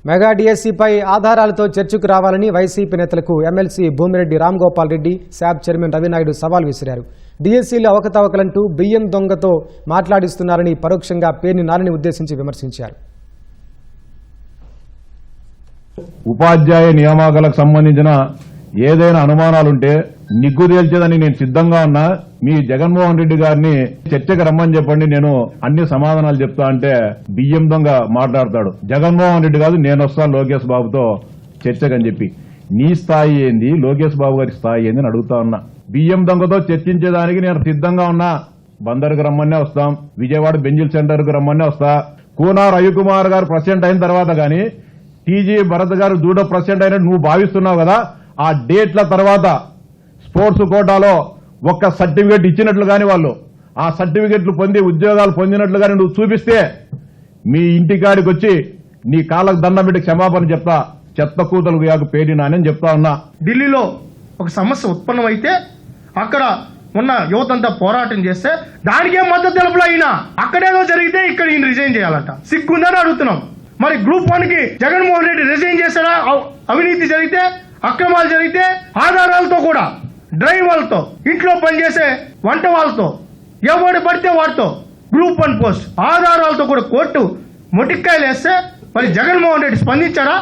Mega డిఎస్సీపై ఆధారాలతో చర్చకు రావాలని వైసీపీ నేతలకు ఎమ్మెల్సీ భూమిరెడ్డి రామ్గోపాల్ రెడ్డి శాప్ చైర్మన్ రవినాయుడు సవాల్ విసిరారు. డిఎస్సీలో అవకతవకలంటూ బియ్యం దొంగతో మాట్లాడిస్తున్నారని పరోక్షంగా పేర్ని నానిని ఉద్దేశించి విమర్శించారు. ఉపాధ్యాయ నియామకాలకు సంబంధించిన ఏదైనా అనుమానాలుంటే నిగ్గు తేల్చేదని నేను సిద్ధంగా ఉన్నా. మీ జగన్మోహన్ రెడ్డి గారిని చర్చకు రమ్మని చెప్పండి, నేను అన్ని సమాధానాలు చెప్తా అంటే బియ్యం దొంగ మాట్లాడతాడు. జగన్మోహన్ రెడ్డి కాదు, నేను వస్తాను లోకేష్ బాబుతో చర్చకని చెప్పి. నీ స్థాయి ఏంది, లోకేష్ బాబు గారి స్థాయి ఏంది అని అడుగుతా ఉన్నా. బియ్యం దొంగతో చర్చించేదానికి నేను సిద్ధంగా ఉన్నా. బందర్కు రమ్మనే వస్తాం, విజయవాడ బెంజిల్ సెంటర్కు రమ్మనే వస్తా. కూనా రవికుమార్ గారు ప్రెసిడెంట్ అయిన తర్వాత గాని టీజీ భరత్ గారు జూడో ప్రెసిడెంట్ అయినట్టు నువ్వు భావిస్తున్నావు కదా. ఆ డేట్ల తర్వాత స్పోర్ట్స్ కోటాలో ఒక్క సర్టిఫికేట్ ఇచ్చినట్లు గాని వాళ్ళు ఆ సర్టిఫికెట్లు పొంది ఉద్యోగాలు పొందినట్లు గాని నువ్వు చూపిస్తే మీ ఇంటికాడికి వచ్చి నీ కాళ్ళకు దండం పెట్టి క్షమాపణ చెప్తా. చెత్త కూతలకు యాకు పేరు నానని చెప్తా ఉన్నా. ఢిల్లీలో ఒక సమస్య ఉత్పన్నమైతే అక్కడ ఉన్న యువతంతా పోరాటం చేస్తే దానికేం మద్దతు తెలుపులా అయినా అక్కడేదో జరిగితే ఇక్కడ ఈయన రిజైన్ చేయాలంట. సిగ్గుందని అడుగుతున్నాం. మరి గ్రూప్ 1 కి జగన్మోహన్ రెడ్డి రిజైన్ చేశారా? అవినీతి జరిగితే, అక్రమాలు జరిగితే ఆధారాలతో కూడా డ్రైవర్లతో, ఇంట్లో పనిచేసే వంట వాళ్ళతో, ఎవడు పడితే వాడితో గ్రూప్ 1 పోస్ట్ ఆధారాలతో కూడా కోర్టు మొటిక్కాయలు వేస్తే మరి జగన్మోహన్ రెడ్డి స్పందించారా?